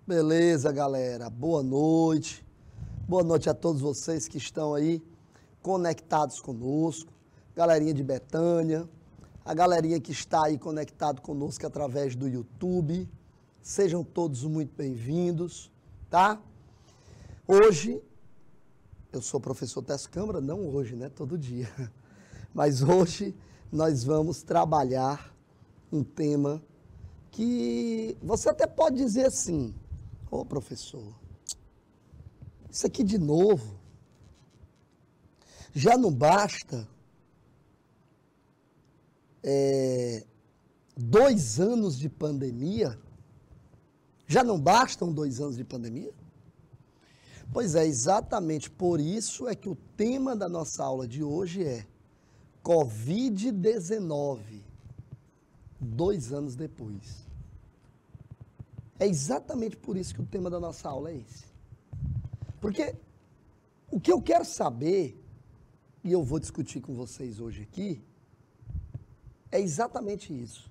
Beleza, galera. Boa noite. Boa noite a todos vocês que estão aí conectados conosco. Galerinha de Betânia, a galerinha que está aí conectado conosco através do YouTube. Sejam todos muito bem-vindos, tá? Hoje, eu sou o professor Técio Câmara, não hoje, né? Todo dia. Mas hoje nós vamos trabalhar um tema que você até pode dizer assim: ô professor, isso aqui de novo, já não basta 2 anos de pandemia? Já não bastam 2 anos de pandemia? Pois é, exatamente por isso é que o tema da nossa aula de hoje é Covid-19, 2 anos depois. É exatamente por isso que o tema da nossa aula é esse. Porque o que eu quero saber, e eu vou discutir com vocês hoje aqui, é exatamente isso.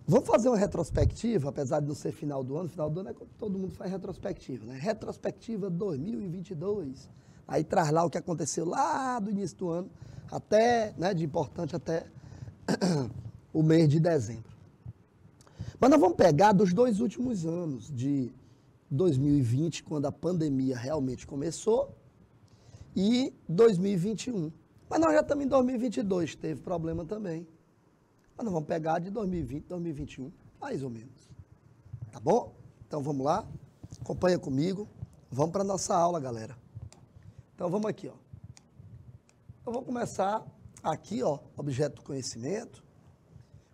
Vamos fazer uma retrospectiva, apesar de não ser final do ano é quando todo mundo faz retrospectiva, né? Retrospectiva 2022, aí traz lá o que aconteceu lá do início do ano, até, né, de importante até o mês de dezembro. Mas nós vamos pegar dos 2 últimos anos, de 2020, quando a pandemia realmente começou, e 2021. Mas nós já estamos em 2022, teve problema também. Mas nós vamos pegar de 2020, 2021, mais ou menos. Tá bom? Então vamos lá, acompanha comigo, vamos para a nossa aula, galera. Então vamos aqui, ó. Eu vou começar aqui, ó, objeto do conhecimento.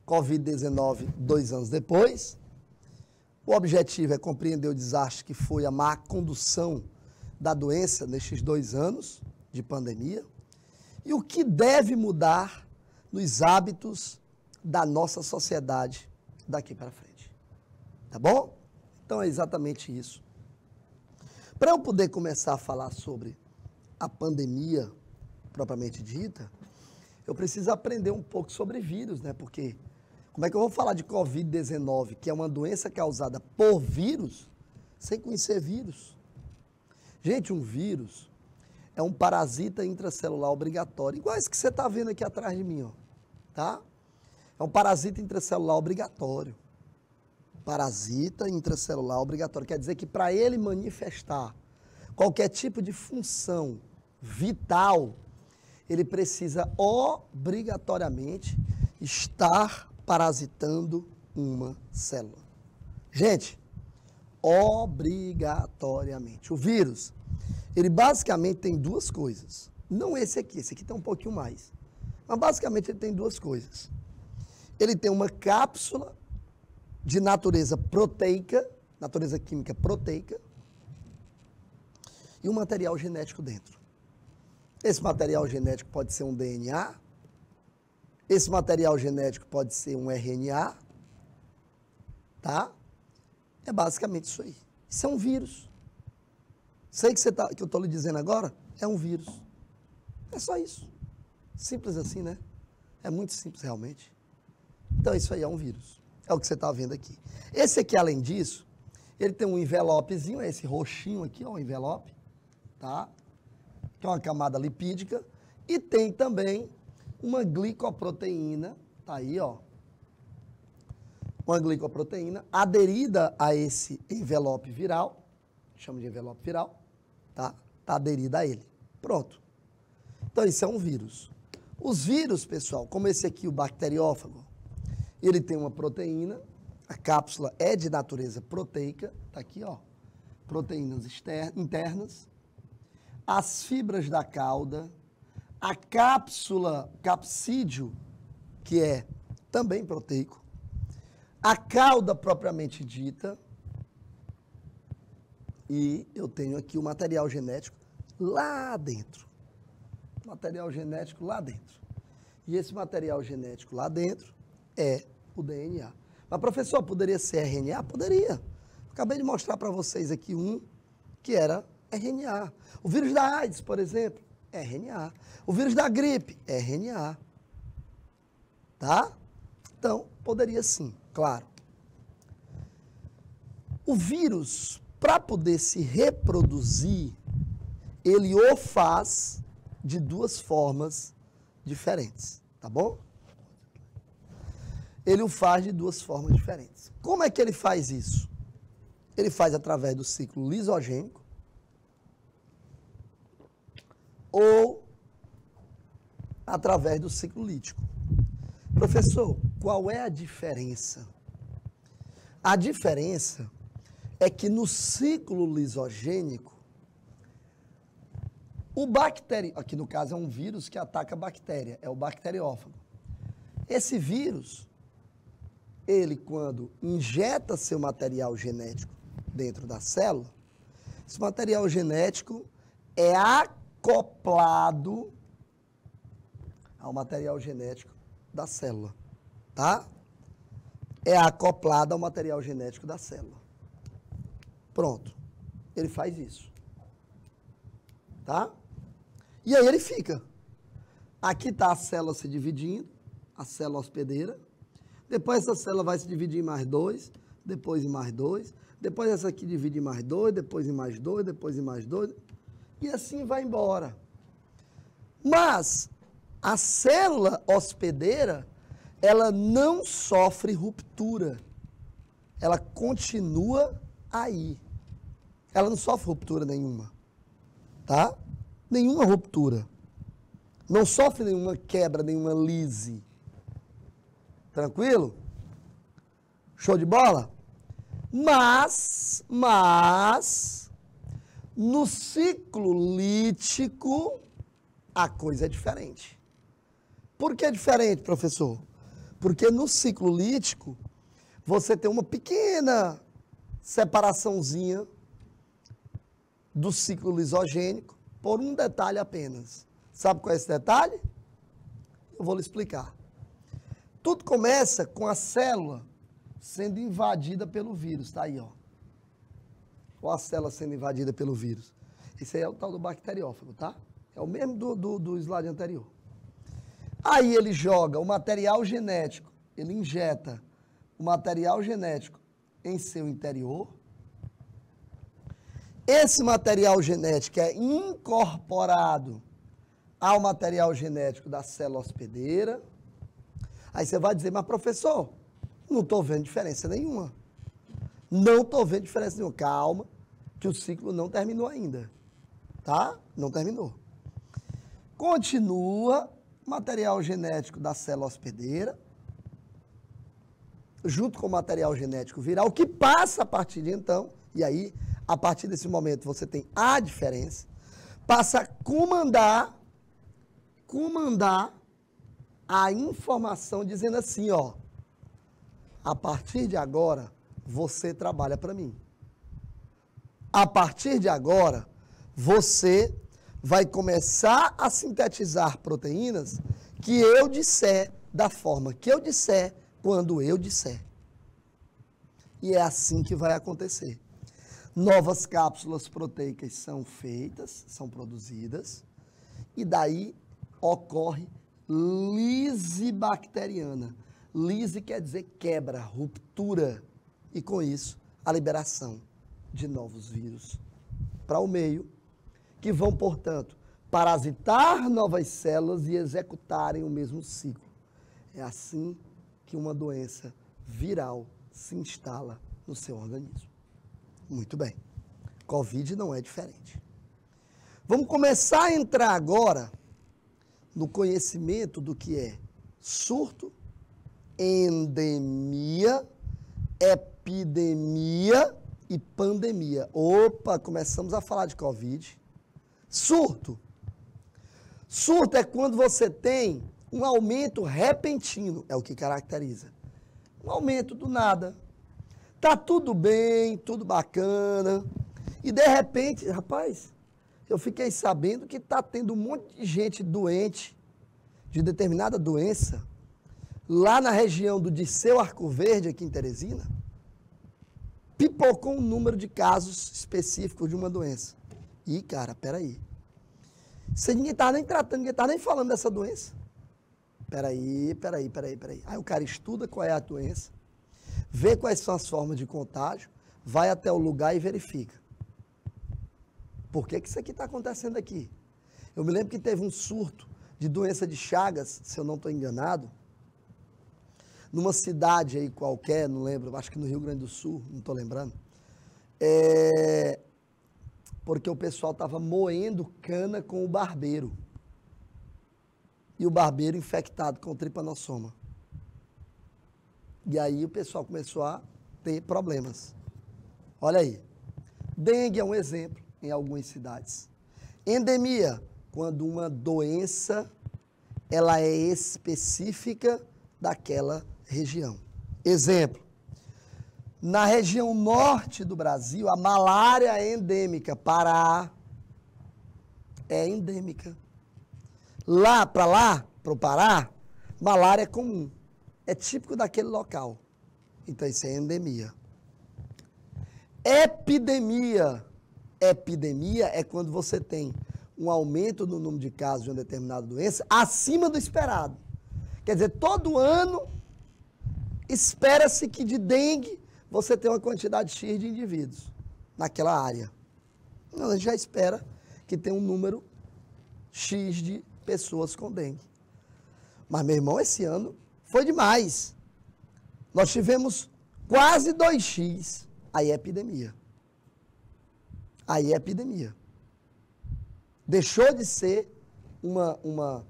Covid-19, 2 anos depois. O objetivo é compreender o desastre que foi a má condução da doença nestes 2 anos de pandemia e o que deve mudar nos hábitos da nossa sociedade daqui para frente. Tá bom? Então é exatamente isso. Para eu poder começar a falar sobre a pandemia propriamente dita, eu preciso aprender um pouco sobre vírus, né? Porque como é que eu vou falar de Covid-19, que é uma doença causada por vírus, sem conhecer vírus? Gente, um vírus é um parasita intracelular obrigatório, igual esse que você está vendo aqui atrás de mim, ó, tá? É um parasita intracelular obrigatório. Parasita intracelular obrigatório. Quer dizer que para ele manifestar qualquer tipo de função vital, ele precisa obrigatoriamente estar parasitando uma célula. Gente, obrigatoriamente. O vírus, ele basicamente tem 2 coisas. Não esse aqui tem um pouquinho mais. Mas basicamente ele tem 2 coisas. Ele tem uma cápsula de natureza proteica, natureza química proteica, e um material genético dentro. Esse material genético pode ser um DNA, esse material genético pode ser um RNA, tá? É basicamente isso aí. Isso é um vírus. Sei que eu estou lhe dizendo agora, é um vírus. É só isso. Simples assim, né? É muito simples realmente. Então isso aí é um vírus. É o que você está vendo aqui. Esse aqui, além disso, ele tem um envelopezinho, é esse roxinho aqui, ó, o envelope, tá? Que é uma camada lipídica. E tem também uma glicoproteína, tá aí, ó. Uma glicoproteína aderida a esse envelope viral, chama de envelope viral, tá? Tá aderida a ele. Pronto. Então isso é um vírus. Os vírus, pessoal, como esse aqui, o bacteriófago, ele tem uma proteína, a cápsula é de natureza proteica, tá aqui, ó, proteínas internas, as fibras da cauda, a cápsula, capsídio, que é também proteico, a cauda propriamente dita, e eu tenho aqui o material genético lá dentro. Material genético lá dentro. E esse material genético lá dentro é o DNA. Mas, professor, poderia ser RNA? Poderia. Acabei de mostrar para vocês aqui um que era RNA. O vírus da AIDS, por exemplo, RNA. O vírus da gripe, RNA. Tá? Então, poderia sim, claro. O vírus, para poder se reproduzir, ele o faz de duas formas diferentes, tá bom? Ele o faz de duas formas diferentes. Como é que ele faz isso? Ele faz através do ciclo lisogênico ou através do ciclo lítico. Professor, qual é a diferença? A diferença é que no ciclo lisogênico, o bactério, aqui no caso é um vírus que ataca a bactéria, é o bacteriófago. Esse vírus, ele quando injeta seu material genético dentro da célula, esse material genético é acoplado ao material genético da célula, tá? É acoplado ao material genético da célula. Pronto. Ele faz isso. Tá? E aí ele fica. Aqui está a célula se dividindo, a célula hospedeira. Depois essa célula vai se dividir em mais dois, depois em mais dois. Depois essa aqui divide em mais dois, depois em mais dois, depois em mais dois. E assim vai embora. Mas a célula hospedeira, ela não sofre ruptura. Ela continua aí. Ela não sofre ruptura nenhuma. Tá? Nenhuma ruptura. Não sofre nenhuma quebra, nenhuma lise. Tranquilo? Show de bola? Mas, no ciclo lítico, a coisa é diferente. Por que é diferente, professor? Porque no ciclo lítico, você tem uma pequena separaçãozinha do ciclo lisogênico por um detalhe apenas. Sabe qual é esse detalhe? Eu vou lhe explicar. Tudo começa com a célula sendo invadida pelo vírus. Está aí, ó. Olha a célula sendo invadida pelo vírus. Esse aí é o tal do bacteriófago, tá? É o mesmo do slide anterior. Aí ele joga o material genético, ele injeta o material genético em seu interior. Esse material genético é incorporado ao material genético da célula hospedeira. Aí você vai dizer, mas professor, não estou vendo diferença nenhuma. Não estou vendo diferença nenhuma. Calma, que o ciclo não terminou ainda. Tá? Não terminou. Continua o material genético da célula hospedeira, junto com o material genético viral, que passa a partir de então, e aí, a partir desse momento, você tem a diferença, passa a comandar a informação dizendo assim, ó, a partir de agora, você trabalha para mim. A partir de agora, você vai começar a sintetizar proteínas que eu disser, da forma que eu disser, quando eu disser. E é assim que vai acontecer. Novas cápsulas proteicas são feitas, são produzidas, e daí ocorre lise bacteriana. Lise quer dizer quebra, ruptura, e com isso a liberação de novos vírus para o meio, que vão, portanto, parasitar novas células e executarem o mesmo ciclo. É assim que uma doença viral se instala no seu organismo. Muito bem. Covid não é diferente. Vamos começar a entrar agora no conhecimento do que é surto, endemia, epidemia e pandemia. Opa, começamos a falar de Covid. Surto. Surto é quando você tem um aumento repentino, é o que caracteriza. Um aumento do nada. Tá tudo bem, tudo bacana, e de repente, rapaz, eu fiquei sabendo que tá tendo um monte de gente doente de determinada doença lá na região do Disseu Arco Verde, aqui em Teresina. Pipocou um número de casos específicos de uma doença. Ih, cara, peraí. Ninguém estava nem tratando, ninguém estava nem falando dessa doença. Peraí. Aí o cara estuda qual é a doença, vê quais são as formas de contágio, vai até o lugar e verifica. Por que isso aqui está acontecendo aqui? Eu me lembro que teve um surto de doença de Chagas, se eu não estou enganado, numa cidade aí qualquer, não lembro, acho que no Rio Grande do Sul, não estou lembrando, porque o pessoal estava moendo cana com o barbeiro. E o barbeiro infectado com tripanossoma. E aí o pessoal começou a ter problemas. Olha aí. Dengue é um exemplo em algumas cidades. Endemia, quando uma doença ela é específica daquela região. Exemplo. Na região norte do Brasil, a malária é endêmica. Pará é endêmica. Para o Pará, malária é comum. É típico daquele local. Então, isso é endemia. Epidemia. Epidemia é quando você tem um aumento no número de casos de uma determinada doença acima do esperado. Quer dizer, todo ano espera-se que de dengue você tenha uma quantidade X de indivíduos naquela área. Não, a gente já espera que tenha um número X de pessoas com dengue. Mas, meu irmão, esse ano foi demais. Nós tivemos quase 2x. Aí é epidemia. Aí é epidemia. Deixou de ser uma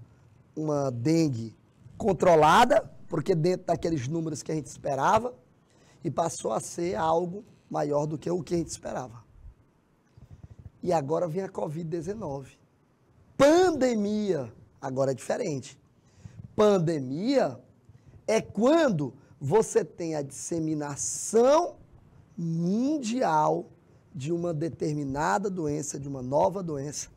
dengue controlada, porque dentro daqueles números que a gente esperava, e passou a ser algo maior do que o que a gente esperava. E agora vem a Covid-19. Pandemia, agora é diferente. Pandemia é quando você tem a disseminação mundial de uma determinada doença, de uma nova doença.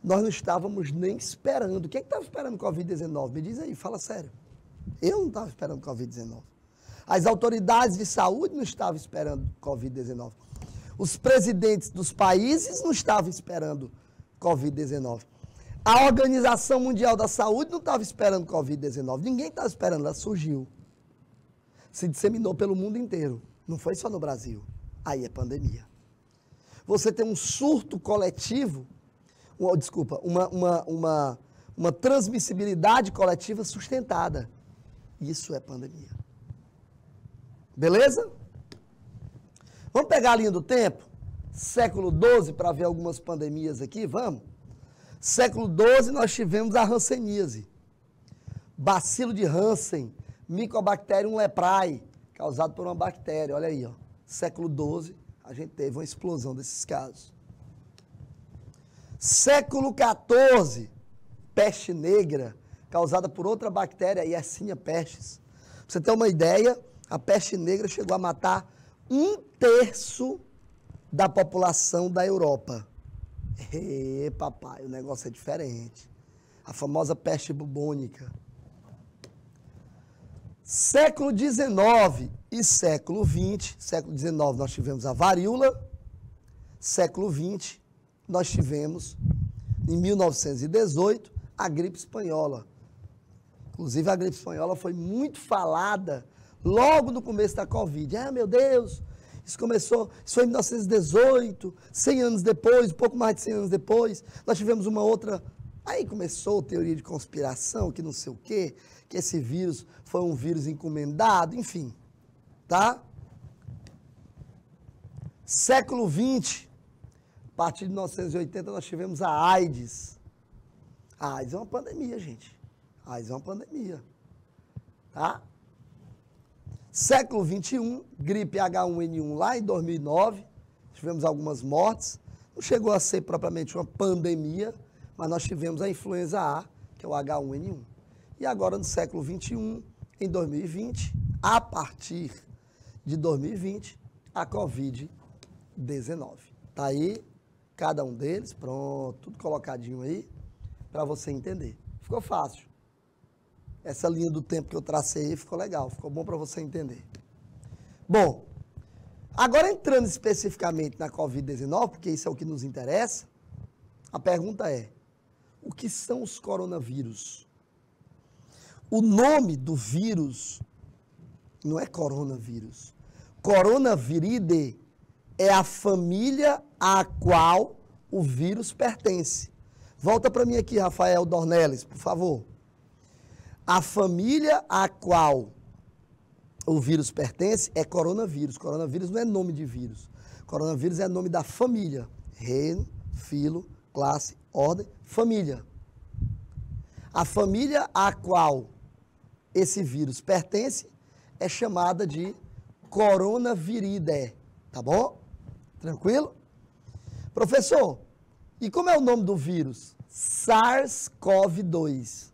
Nós não estávamos nem esperando. Quem é que estava esperando Covid-19? Me diz aí, fala sério. Eu não estava esperando Covid-19. As autoridades de saúde não estavam esperando Covid-19. Os presidentes dos países não estavam esperando Covid-19. A Organização Mundial da Saúde não estava esperando Covid-19. Ninguém estava esperando, ela surgiu. Se disseminou pelo mundo inteiro. Não foi só no Brasil. Aí é pandemia. Você tem um surto coletivo, uma transmissibilidade coletiva sustentada. Isso é pandemia. Beleza? Vamos pegar a linha do tempo? Século XII, para ver algumas pandemias aqui, vamos? Século XII nós tivemos a hanseníase. Bacilo de Hansen, Mycobacterium leprae, causado por uma bactéria. Olha aí, ó. Século XII, a gente teve uma explosão desses casos. Século XIV, peste negra, causada por outra bactéria, Yersinia pestis. Pra você ter uma ideia, a peste negra chegou a matar 1/3 da população da Europa. Papai, o negócio é diferente. A famosa peste bubônica. Século XIX e século XX. Século XIX nós tivemos a varíola. Século XX nós tivemos, em 1918, a gripe espanhola. Inclusive a gripe espanhola foi muito falada logo no começo da Covid. Ah, meu Deus, isso foi em 1918, 100 anos depois, um pouco mais de 100 anos depois, nós tivemos uma outra. Aí começou teoria de conspiração, que não sei o quê, que esse vírus foi um vírus encomendado, enfim, tá? Século XX, a partir de 1980, nós tivemos a AIDS. A AIDS é uma pandemia, gente. A AIDS é uma pandemia, tá? Século XXI, gripe H1N1 lá em 2009, tivemos algumas mortes, não chegou a ser propriamente uma pandemia, mas nós tivemos a influenza A, que é o H1N1. E agora no século XXI, em 2020, a partir de 2020, a Covid-19. Tá aí, cada um deles, pronto, tudo colocadinho aí, para você entender. Ficou fácil. Essa linha do tempo que eu tracei aí ficou legal, ficou bom para você entender. Bom, agora entrando especificamente na Covid-19, porque isso é o que nos interessa, a pergunta é, o que são os coronavírus? O nome do vírus não é coronavírus. Coronaviridae é a família a qual o vírus pertence. Volta para mim aqui, Rafael Dornelles, por favor. A família a qual o vírus pertence é coronavírus. Coronavírus não é nome de vírus. Coronavírus é nome da família. Reino, filo, classe, ordem, família. A família a qual esse vírus pertence é chamada de coronaviridae. Tá bom? Tranquilo? Professor, e como é o nome do vírus? SARS-CoV-2.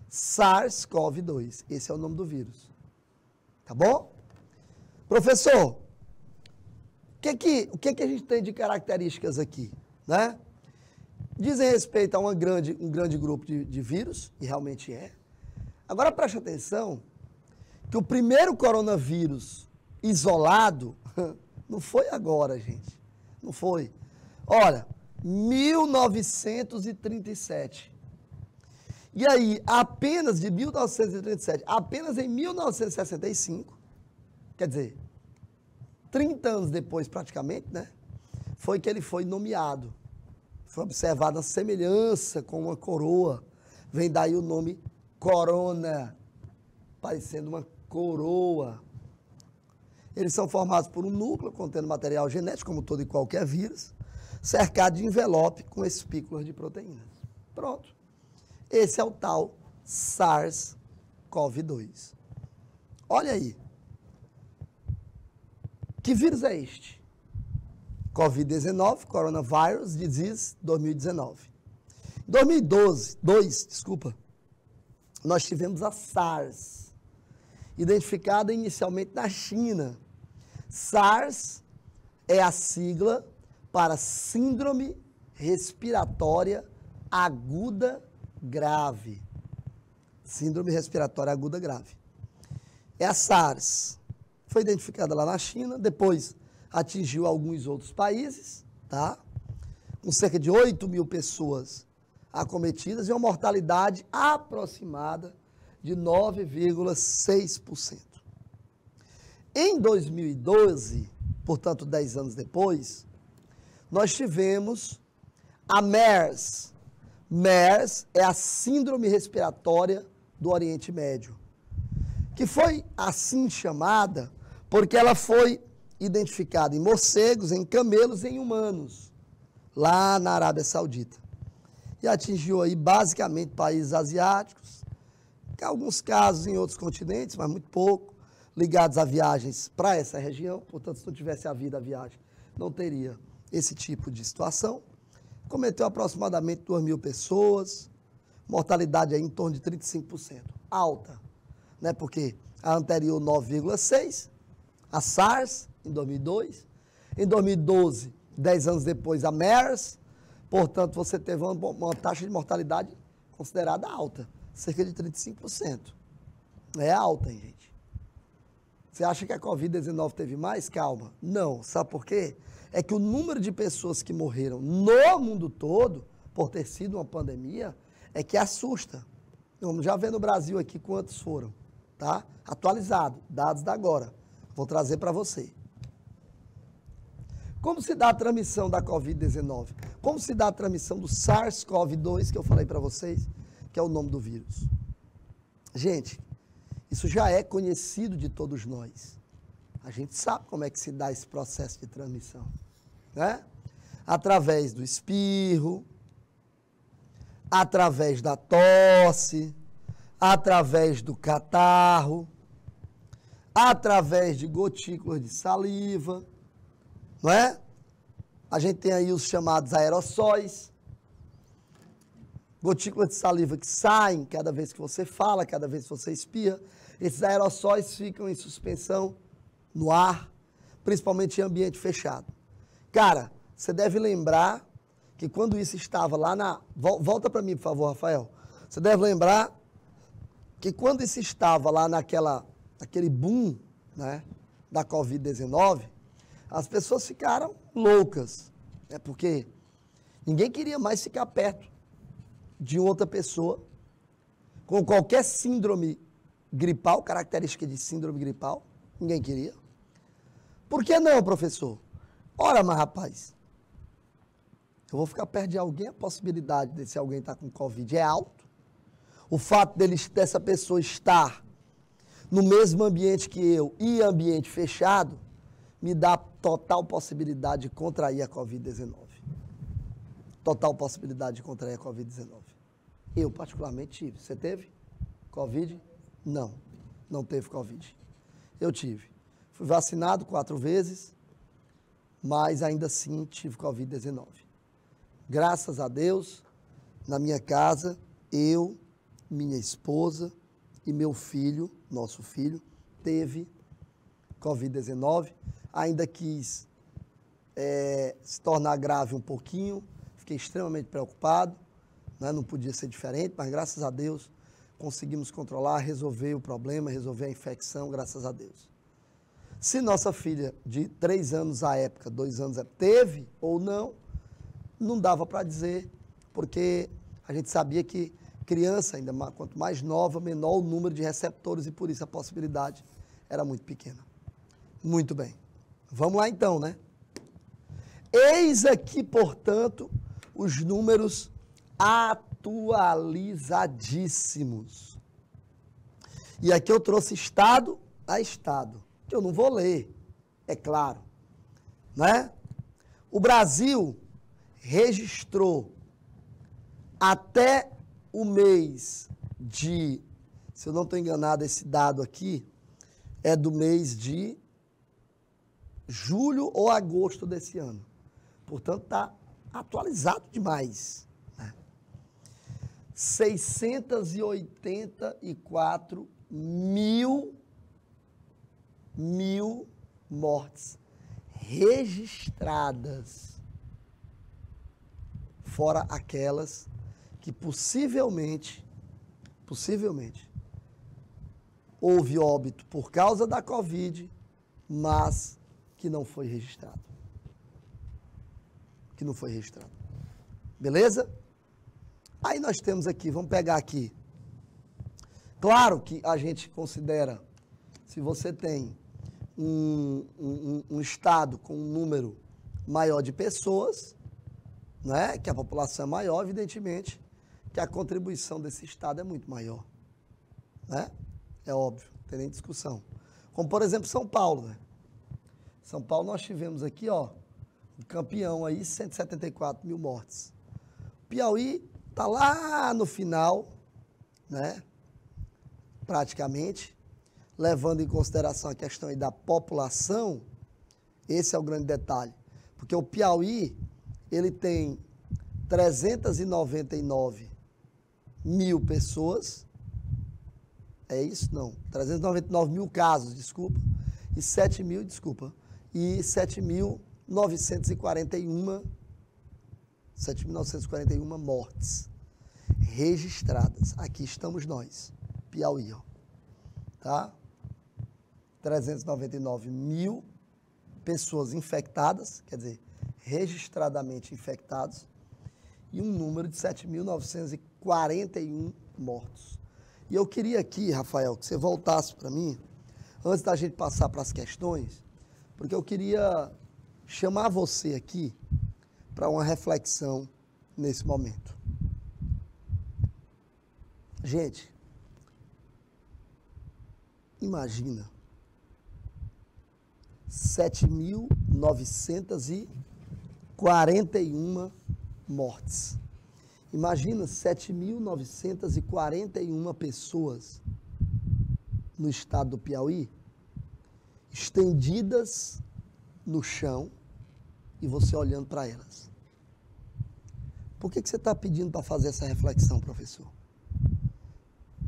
SARS-CoV-2. Esse é o nome do vírus. Tá bom? Professor, o que a gente tem de características aqui, né? Dizem respeito a um grande grupo de vírus, e realmente é. Agora preste atenção que o primeiro coronavírus isolado não foi agora, gente. Não foi. Olha, 1937. E aí, apenas de 1937, apenas em 1965, quer dizer, 30 anos depois praticamente, né, foi que ele foi nomeado. Foi observada a semelhança com uma coroa. Vem daí o nome corona, parecendo uma coroa. Eles são formados por um núcleo contendo material genético, como todo e qualquer vírus, cercado de envelope com espículas de proteínas. Pronto. Esse é o tal SARS-CoV-2. Olha aí. Que vírus é este? Covid-19, Coronavirus Disease 2019. Em 2012, nós tivemos a SARS, identificada inicialmente na China. SARS é a sigla para Síndrome Respiratória Aguda Grave. Síndrome Respiratória Aguda Grave. É a SARS. Foi identificada lá na China, depois atingiu alguns outros países, tá? Com cerca de 8 mil pessoas acometidas e uma mortalidade aproximada de 9,6%. Em 2012, portanto 10 anos depois, nós tivemos a MERS. MERS é a Síndrome Respiratória do Oriente Médio, que foi assim chamada porque ela foi identificada em morcegos, em camelos e em humanos, lá na Arábia Saudita. E atingiu aí basicamente países asiáticos, alguns casos em outros continentes, mas muito pouco, ligados a viagens para essa região. Portanto, se não tivesse havido a viagem, não teria esse tipo de situação. Cometeu aproximadamente 2 mil pessoas, mortalidade aí em torno de 35%. Alta, né? Porque a anterior 9,6%, a SARS, em 2002. Em 2012, 10 anos depois, a MERS. Portanto, você teve uma taxa de mortalidade considerada alta, cerca de 35%. É alta, hein, gente? Você acha que a Covid-19 teve mais? Calma. Não. Sabe por quê? É que o número de pessoas que morreram no mundo todo, por ter sido uma pandemia, é que assusta. Vamos já ver no Brasil aqui quantos foram, tá? Atualizado, dados da agora. Vou trazer para você. Como se dá a transmissão da Covid-19? Como se dá a transmissão do SARS-CoV-2, que eu falei para vocês, que é o nome do vírus? Gente, isso já é conhecido de todos nós. A gente sabe como é que se dá esse processo de transmissão, né? Através do espirro, através da tosse, através do catarro, através de gotículas de saliva, não é? A gente tem aí os chamados aerossóis, gotículas de saliva que saem cada vez que você fala, cada vez que você espirra. Esses aerossóis ficam em suspensão no ar, principalmente em ambiente fechado. Cara, você deve lembrar que quando isso estava lá na... Volta para mim, por favor, Rafael. Você deve lembrar que quando isso estava lá naquele boom, né, da Covid-19, as pessoas ficaram loucas, né, porque ninguém queria mais ficar perto de outra pessoa com qualquer síndrome gripal, característica de síndrome gripal. Ninguém queria. Por que não, professor? Ora, mas rapaz, eu vou ficar perto de alguém, a possibilidade desse alguém estar com Covid é alto. O fato dessa pessoa estar no mesmo ambiente que eu e ambiente fechado, me dá total possibilidade de contrair a Covid-19. Total possibilidade de contrair a Covid-19. Eu, particularmente, tive. Você teve Covid? Não, não teve Covid. Eu tive. Fui vacinado 4 vezes, mas ainda assim tive Covid-19. Graças a Deus, na minha casa, eu, minha esposa e meu filho, nosso filho, teve Covid-19. Ainda quis se tornar grave um pouquinho, fiquei extremamente preocupado, né? Não podia ser diferente, mas graças a Deus conseguimos controlar, resolver o problema, resolver a infecção, graças a Deus. Se nossa filha de 3 anos à época, 2 anos, teve ou não, não dava para dizer, porque a gente sabia que criança, ainda quanto mais nova, menor o número de receptores e por isso a possibilidade era muito pequena. Muito bem. Vamos lá então, né? Eis aqui, portanto, os números atualizadíssimos. E aqui eu trouxe estado a estado, que eu não vou ler, é claro, né? O Brasil registrou até o mês de, se eu não estou enganado, esse dado aqui é do mês de julho ou agosto desse ano. Portanto, está atualizado demais. Né? 684 mil mortes registradas, fora aquelas que possivelmente, houve óbito por causa da Covid, mas que não foi registrado. Beleza? Aí nós temos aqui, vamos pegar aqui. Claro que a gente considera, se você tem um estado com um número maior de pessoas, né, que a população é maior, evidentemente, que a contribuição desse estado é muito maior. Né? É óbvio, não tem nem discussão. Como, por exemplo, São Paulo. Né? São Paulo nós tivemos aqui, ó, um campeão aí, 174 mil mortes. Piauí está lá no final, né? Praticamente, levando em consideração a questão aí da população, esse é o grande detalhe. Porque o Piauí, ele tem 399 mil pessoas, é isso? Não, 399 mil casos, desculpa, e 7.941 mortes registradas. Aqui estamos nós, Piauí, ó, tá? 399 mil pessoas infectadas, quer dizer, registradamente infectados, e um número de 7.941 mortos. E eu queria aqui, Rafael, que você voltasse para mim, antes da gente passar para as questões, porque eu queria chamar você aqui para uma reflexão nesse momento. Gente, imagina 7.941 mortes. Imagina 7.941 pessoas no estado do Piauí, estendidas no chão, e você olhando para elas. Por que você está pedindo para fazer essa reflexão, professor?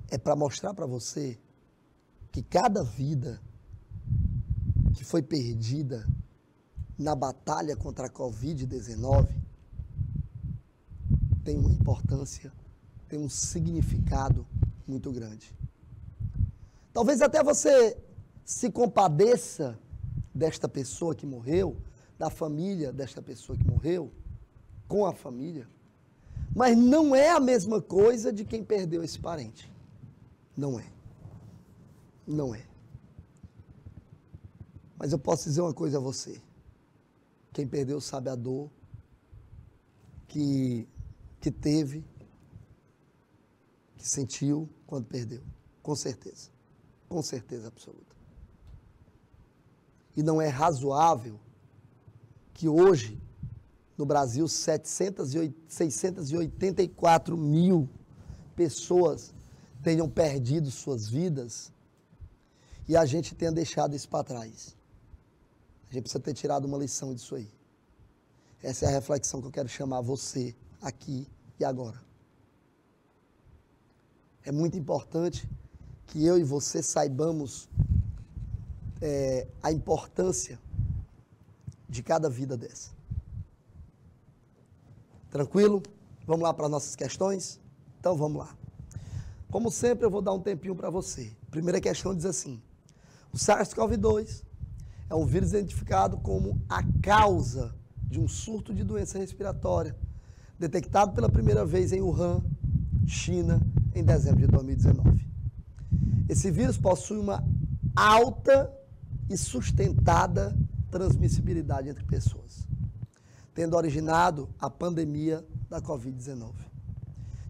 É para mostrar para você que cada vida que foi perdida na batalha contra a Covid-19 tem uma importância, tem um significado muito grande. Talvez até você se compadeça desta pessoa que morreu, da família desta pessoa que morreu, com a família, mas não é a mesma coisa de quem perdeu esse parente. Não é. Não é. Mas eu posso dizer uma coisa a você. Quem perdeu sabe a dor que teve, que sentiu quando perdeu. Com certeza. Com certeza absoluta. E não é razoável que hoje, no Brasil, 684 mil pessoas tenham perdido suas vidas e a gente tenha deixado isso para trás. A gente precisa ter tirado uma lição disso aí. Essa é a reflexão que eu quero chamar você aqui e agora. É muito importante que eu e você saibamos a importância de cada vida dessa. Tranquilo? Vamos lá para as nossas questões? Então vamos lá. Como sempre, eu vou dar um tempinho para você. Primeira questão diz assim: o SARS-CoV-2 é um vírus identificado como a causa de um surto de doença respiratória, detectado pela primeira vez em Wuhan, China, em dezembro de 2019. Esse vírus possui uma alta e sustentada transmissibilidade entre pessoas, tendo originado a pandemia da Covid-19.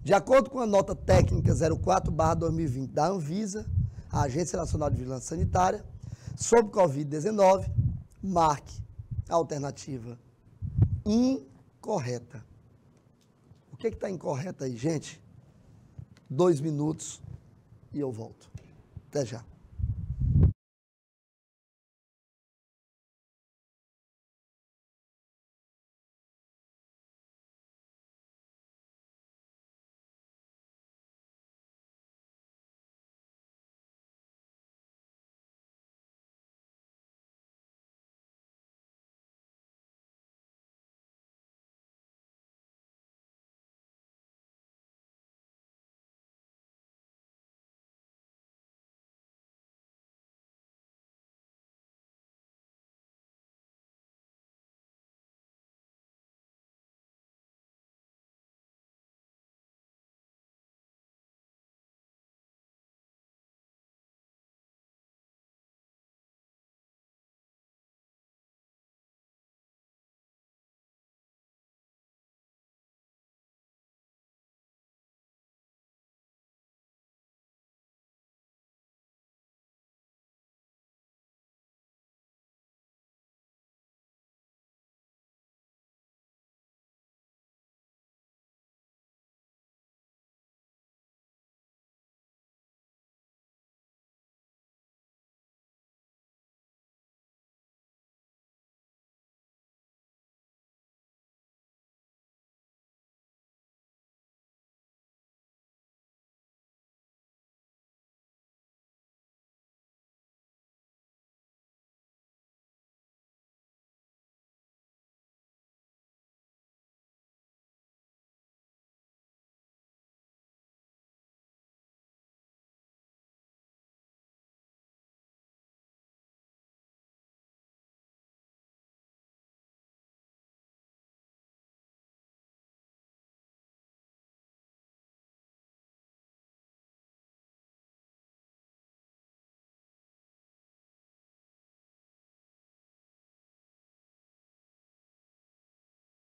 De acordo com a nota técnica 04/2020 da Anvisa, a Agência Nacional de Vigilância Sanitária, sobre Covid-19, marque a alternativa incorreta. O que está incorreto aí, gente? 2 minutos e eu volto. Até já.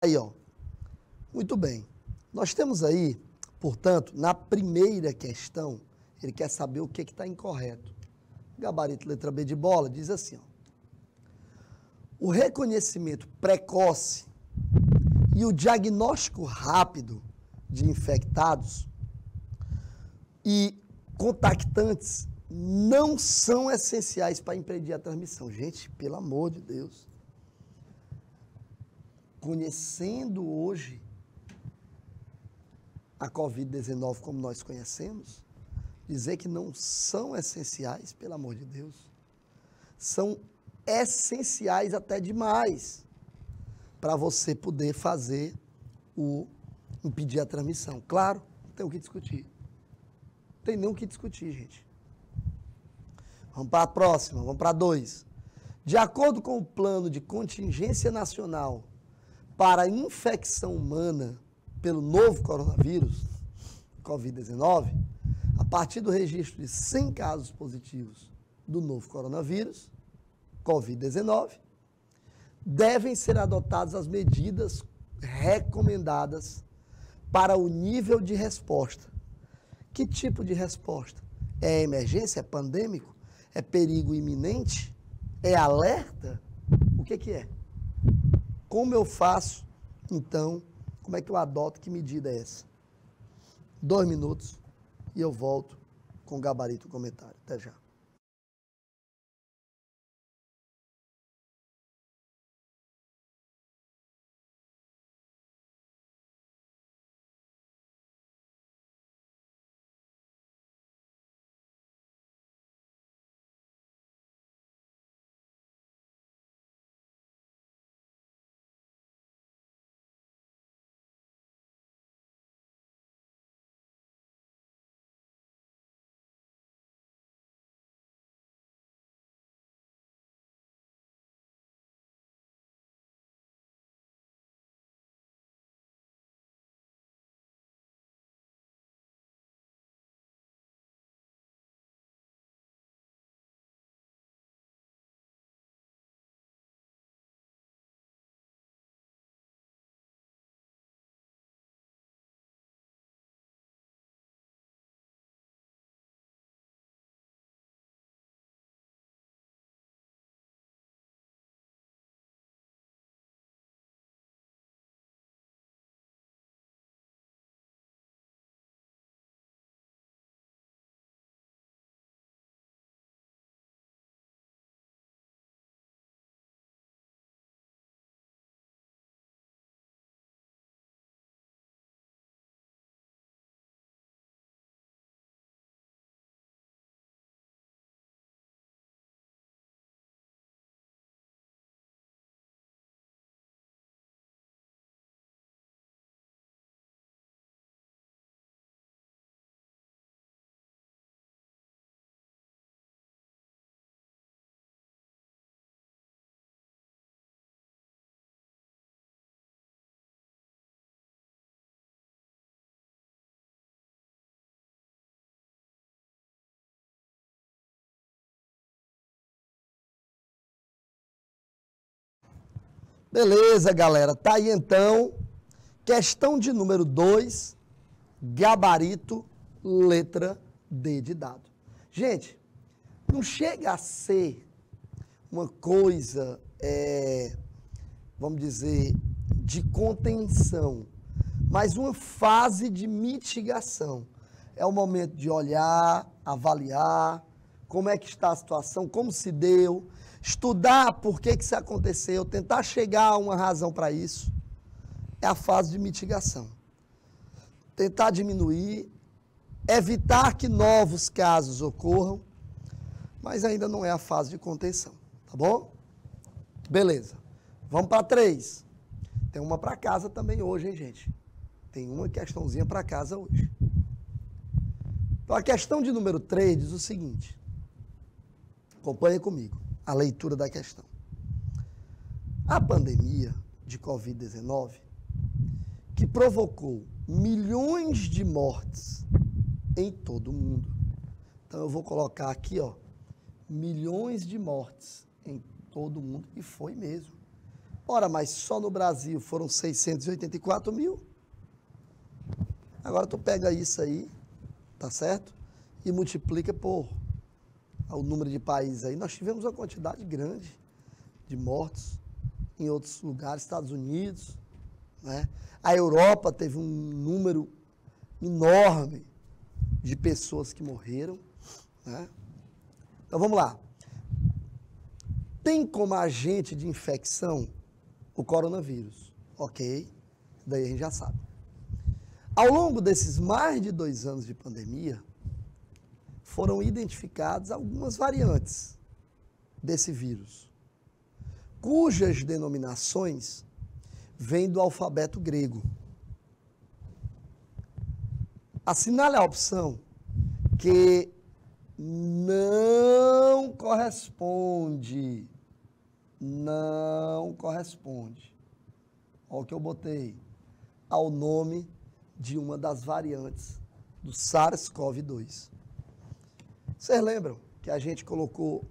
Aí, ó. Muito bem. Nós temos aí, portanto, na primeira questão, ele quer saber o que está incorreto. Gabarito letra B de bola diz assim, ó: o reconhecimento precoce e o diagnóstico rápido de infectados e contactantes não são essenciais para impedir a transmissão. Gente, pelo amor de Deus. Conhecendo hoje a Covid-19 como nós conhecemos, dizer que não são essenciais, pelo amor de Deus, são essenciais até demais para você poder fazer impedir a transmissão. Claro, não tem o que discutir. Não tem nem o que discutir, gente. Vamos para a próxima, vamos para 2. De acordo com o plano de contingência nacional para a infecção humana pelo novo coronavírus, Covid-19, a partir do registro de 100 casos positivos do novo coronavírus, Covid-19, devem ser adotadas as medidas recomendadas para o nível de resposta. Que tipo de resposta? É emergência? É pandêmico? É perigo iminente? É alerta? O que é? Como eu faço, então, como é que eu adoto? Que medida é essa? 2 minutos e eu volto com o gabarito e o comentário. Até já. Beleza, galera. Tá aí então. Questão de número 2, gabarito, letra D de dado. Gente, não chega a ser uma coisa, vamos dizer, de contenção, mas uma fase de mitigação. É o momento de olhar, avaliar, como é que está a situação, como se deu, estudar por que isso aconteceu, tentar chegar a uma razão para isso. É a fase de mitigação. Tentar diminuir, evitar que novos casos ocorram, mas ainda não é a fase de contenção, tá bom? Beleza. Vamos para 3. Tem uma para casa também hoje, hein, gente? Tem uma questãozinha para casa hoje. Então, a questão de número 3 diz o seguinte. Acompanhe comigo a leitura da questão. A pandemia de Covid-19, que provocou milhões de mortes em todo o mundo. Então, eu vou colocar aqui, ó, milhões de mortes em todo o mundo, e foi mesmo. Ora, mas só no Brasil foram 684 mil. Agora tu pega isso aí, tá certo? E multiplica por o número de países aí. Nós tivemos uma quantidade grande de mortos em outros lugares, Estados Unidos, né? A Europa teve um número enorme de pessoas que morreram, né? Então vamos lá. Tem como agente de infecção o coronavírus, ok? Daí a gente já sabe. Ao longo desses mais de 2 anos de pandemia, foram identificadas algumas variantes desse vírus, cujas denominações vêm do alfabeto grego. Assinale a opção que não corresponde. Não corresponde. Olha o que eu botei. Ao nome de uma das variantes do SARS-CoV-2. Vocês lembram que a gente colocou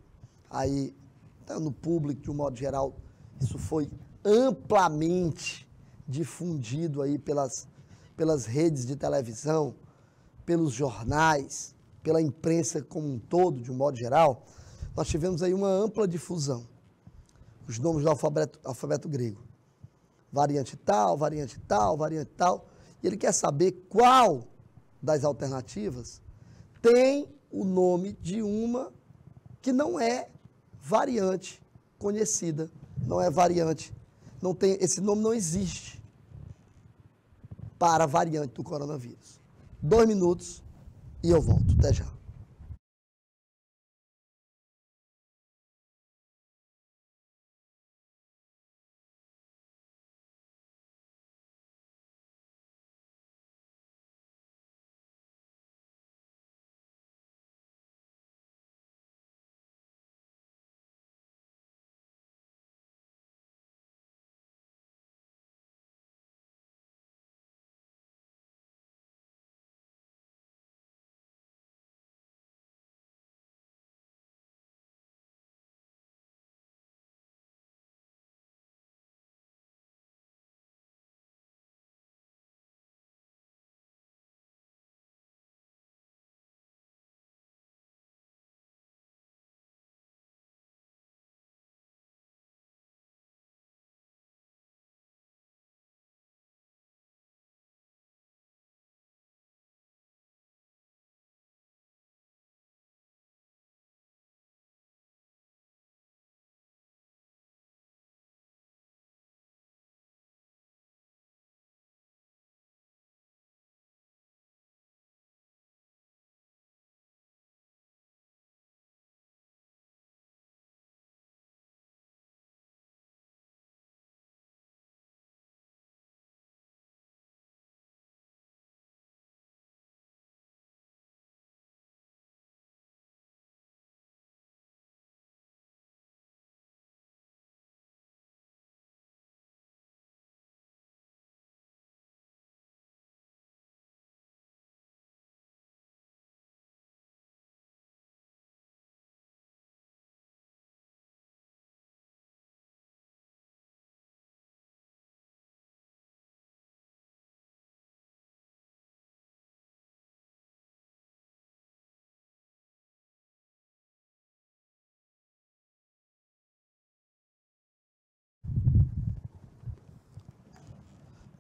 aí no público, de um modo geral, Isso foi amplamente difundido aí pelas redes de televisão, pelos jornais, pela imprensa como um todo, de um modo geral. Nós tivemos aí uma ampla difusão. Os nomes do alfabeto grego. Variante tal, variante tal, variante tal. E ele quer saber qual das alternativas tem o nome de uma que não é variante conhecida, não é variante, não tem, esse nome não existe para a variante do coronavírus. 2 minutos e eu volto. Até já.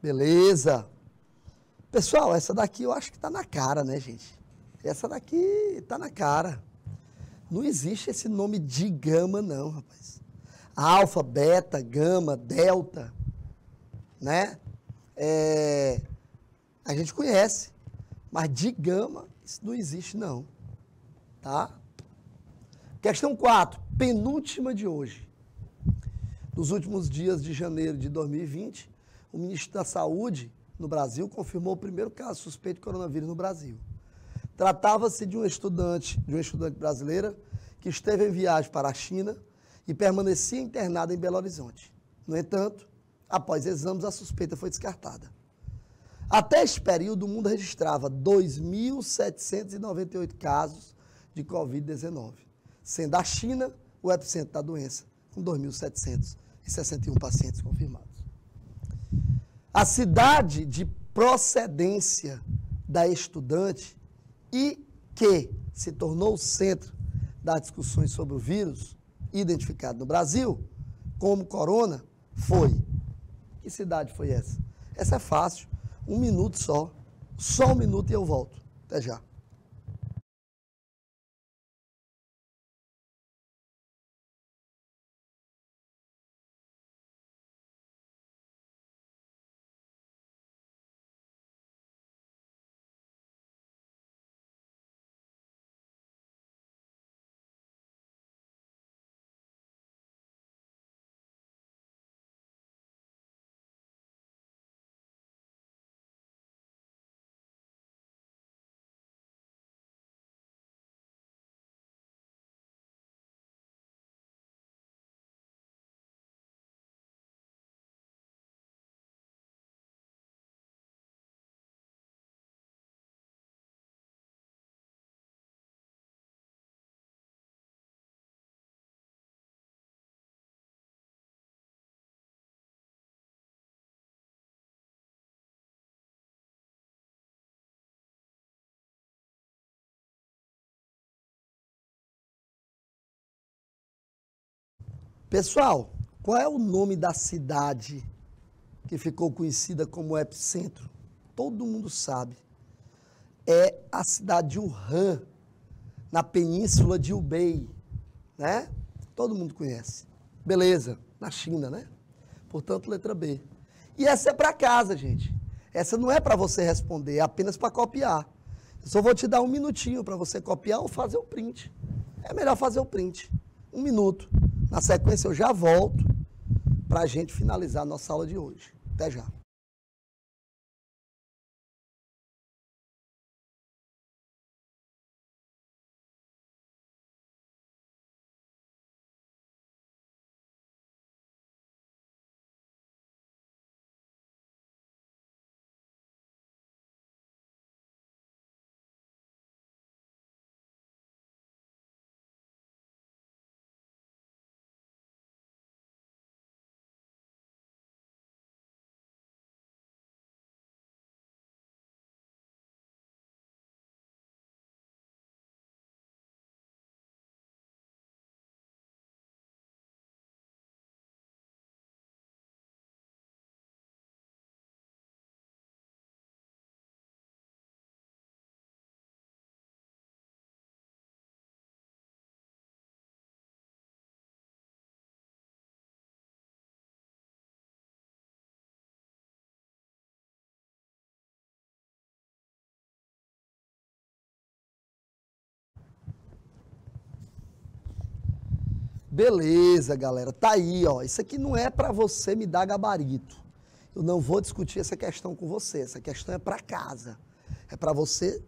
Beleza. Pessoal, essa daqui eu acho que está na cara, né, gente? Essa daqui está na cara. Não existe esse nome de gama, não, rapaz. Alfa, beta, gama, delta, né? A gente conhece, mas de gama, isso não existe, não. Tá? Questão 4, penúltima de hoje. Nos últimos dias de janeiro de 2020, o ministro da Saúde no Brasil confirmou o primeiro caso suspeito de coronavírus no Brasil. Tratava-se de uma estudante brasileira que esteve em viagem para a China e permanecia internada em Belo Horizonte. No entanto, após exames, a suspeita foi descartada. Até esse período, o mundo registrava 2.798 casos de Covid-19, sendo a China o epicentro da doença, com 2.761 pacientes confirmados. A cidade de procedência da estudante e que se tornou o centro das discussões sobre o vírus identificado no Brasil como corona foi. Que cidade foi essa? Essa é fácil, 1 minuto só 1 minuto e eu volto. Até já. Pessoal, qual é o nome da cidade que ficou conhecida como epicentro? Todo mundo sabe. É a cidade de Wuhan, na península de Hubei, né? Todo mundo conhece. Beleza, na China, né? Portanto, letra B. E essa é para casa, gente. Essa não é para você responder, é apenas para copiar. Eu só vou te dar um minutinho para você copiar ou fazer o print. É melhor fazer o print. 1 minuto. Na sequência, eu já volto para a gente finalizar a nossa aula de hoje. Até já. Beleza, galera. Tá aí, ó. Isso aqui não é para você me dar gabarito. Eu não vou discutir essa questão com você. Essa questão é para casa. É para você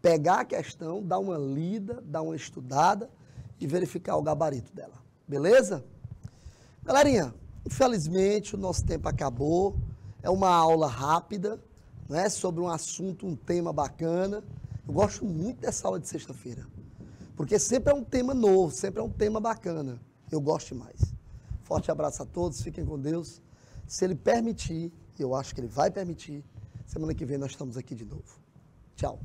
pegar a questão, dar uma lida, dar uma estudada e verificar o gabarito dela. Beleza? Galerinha, infelizmente o nosso tempo acabou. É uma aula rápida, né, sobre um assunto, um tema bacana. Eu gosto muito dessa aula de sexta-feira. Porque sempre é um tema novo, sempre é um tema bacana. Eu gosto demais. Forte abraço a todos, fiquem com Deus. Se Ele permitir, eu acho que Ele vai permitir, semana que vem nós estamos aqui de novo. Tchau.